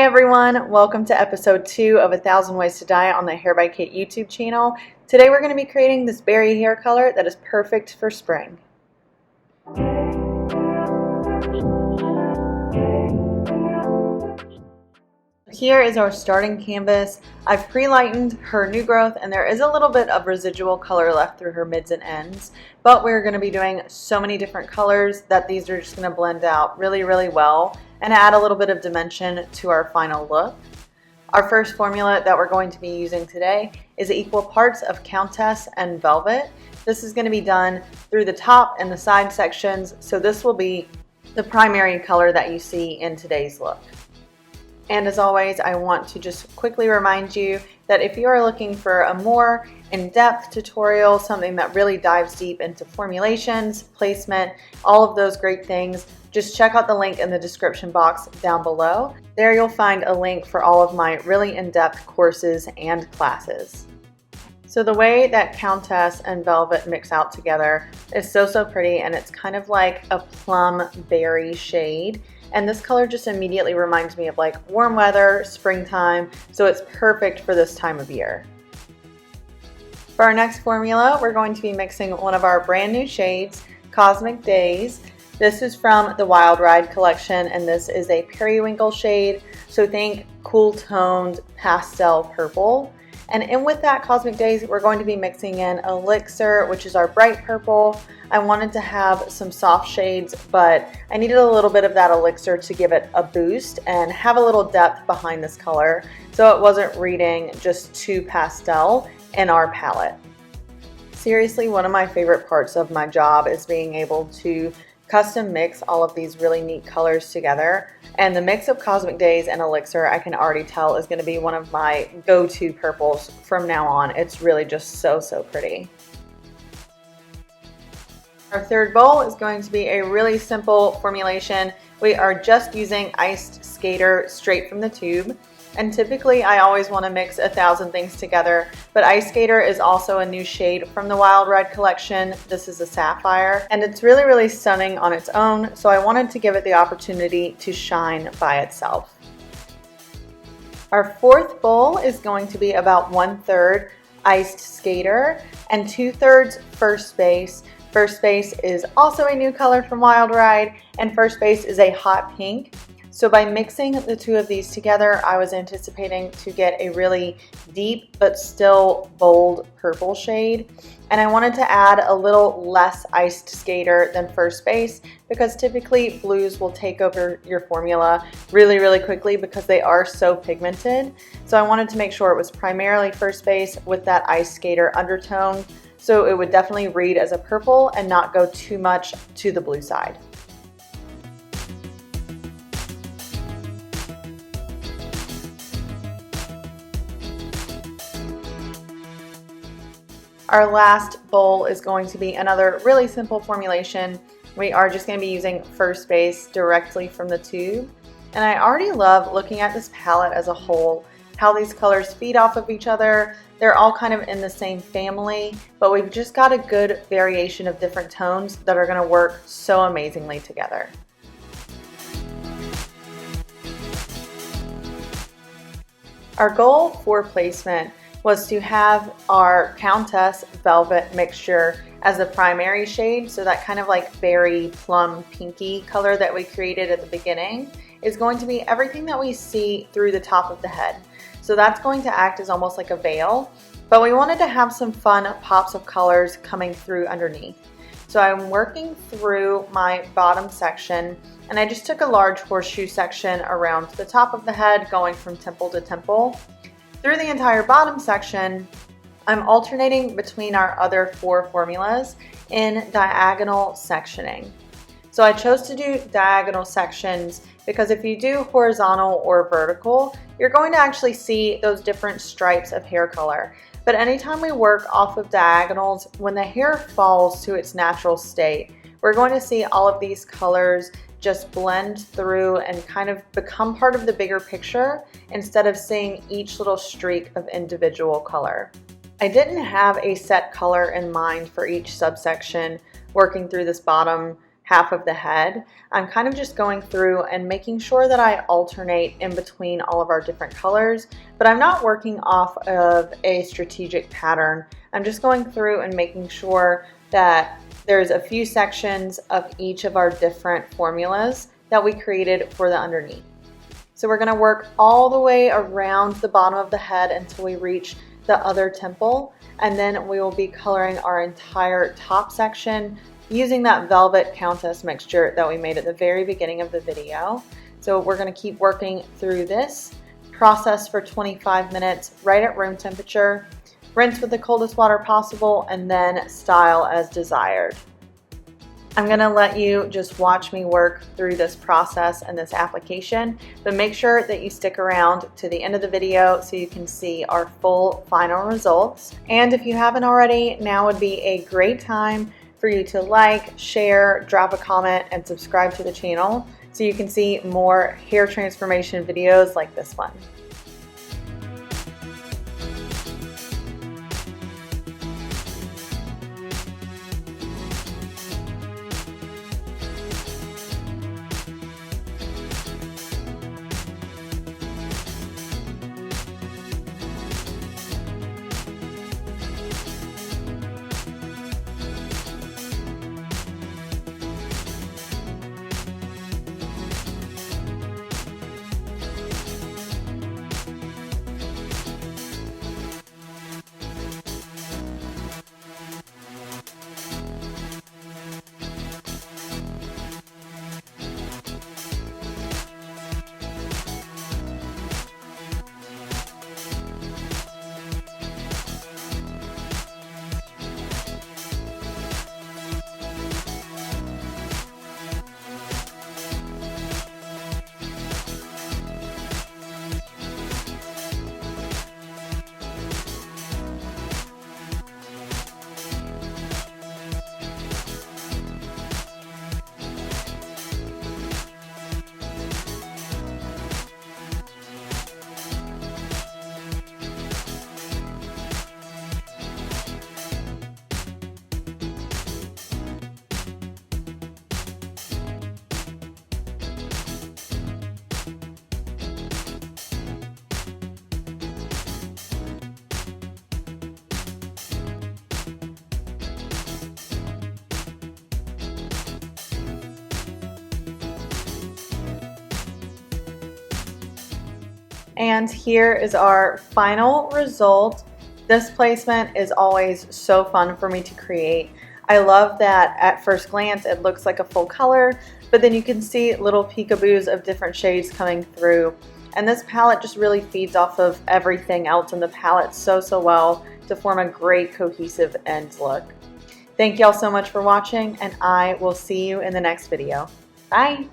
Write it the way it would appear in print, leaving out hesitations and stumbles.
everyone, welcome to episode 2 of 1,000 Ways to Dye on the Hair by Kate YouTube channel. Today we're going to be creating this berry hair color that is perfect for spring. Here is our starting canvas. I've pre-lightened her new growth and there is a little bit of residual color left through her mids and ends, but we're going to be doing so many different colors that these are just going to blend out really well and add a little bit of dimension to our final look. Our first formula that we're going to be using today is equal parts of Countess and Velvet. This is going to be done through the top and the side sections, so this will be the primary color that you see in today's look. And as always, I want to just quickly remind you that if you are looking for a more in-depth tutorial, something that really dives deep into formulations, placement, all of those great things, just check out the link in the description box down below. There you'll find a link for all of my really in-depth courses and classes. So the way that Countess and Velvet mix out together is so pretty, and it's kind of like a plum berry shade. And this color just immediately reminds me of like warm weather, springtime, so it's perfect for this time of year. For our next formula, we're going to be mixing one of our brand new shades, Cosmic Days. This is from the Wild Ride collection, and this is a periwinkle shade, so think cool toned pastel purple. And in with that Cosmic Days, we're going to be mixing in Elixir, which is our bright purple. I wanted to have some soft shades, but I needed a little bit of that Elixir to give it a boost and have a little depth behind this color, so it wasn't reading just too pastel in our palette. Seriously, one of my favorite parts of my job is being able to custom mix all of these really neat colors together, and the mix of Cosmic Days and Elixir I can already tell is going to be one of my go-to purples from now on. It's really just so pretty. Our third bowl is going to be a really simple formulation. We are just using Iced Skater straight from the tube. And typically I always want to mix 1,000 things together, but Ice Skater is also a new shade from the Wild Ride collection. This is a sapphire, and it's really stunning on its own, so I wanted to give it the opportunity to shine by itself. Our fourth bowl is going to be about 1/3 Iced Skater and 2/3 First Base. First Base is also a new color from Wild Ride, and First Base is a hot pink. So by mixing the two of these together, I was anticipating to get a really deep but still bold purple shade. And I wanted to add a little less Iced Skater than First Base because typically blues will take over your formula really quickly because they are so pigmented. So I wanted to make sure it was primarily First Base with that Iced Skater undertone, so it would definitely read as a purple and not go too much to the blue side. Our last bowl is going to be another really simple formulation. We are just going to be using First Base directly from the tube. And I already love looking at this palette as a whole, how these colors feed off of each other. They're all kind of in the same family, but we've just got a good variation of different tones that are going to work so amazingly together. Our goal for placement was to have our Countess Velvet mixture as the primary shade, so that kind of like berry plum pinky color that we created at the beginning is going to be everything that we see through the top of the head. So that's going to act as almost like a veil, but we wanted to have some fun pops of colors coming through underneath. So I'm working through my bottom section, and I just took a large horseshoe section around the top of the head, going from temple to temple. Through the entire bottom section, I'm alternating between our other 4 formulas in diagonal sectioning. So I chose to do diagonal sections because if you do horizontal or vertical, you're going to actually see those different stripes of hair color. But anytime we work off of diagonals, when the hair falls to its natural state, we're going to see all of these colors just blend through and kind of become part of the bigger picture instead of seeing each little streak of individual color. I didn't have a set color in mind for each subsection working through this bottom half of the head, I'm kind of just going through and making sure that I alternate in between all of our different colors, but I'm not working off of a strategic pattern. I'm just going through and making sure that there's a few sections of each of our different formulas that we created for the underneath. So we're going to work all the way around the bottom of the head until we reach the other temple, and then we will be coloring our entire top section using that Velvet Countess mixture that we made at the very beginning of the video. So we're going to keep working through this process for 25 minutes right at room temperature. Rinse with the coldest water possible and then style as desired. I'm going to let you just watch me work through this process and this application, but make sure that you stick around to the end of the video so you can see our full final results. And if you haven't already, now would be a great time for you to like, share, drop a comment, and subscribe to the channel so you can see more hair transformation videos like this one. And here is our final result. This placement is always so fun for me to create. I love that at first glance it looks like a full color, but then you can see little peekaboos of different shades coming through. And this palette just really feeds off of everything else in the palette so well to form a great cohesive end look. Thank y'all so much for watching, and I will see you in the next video. Bye!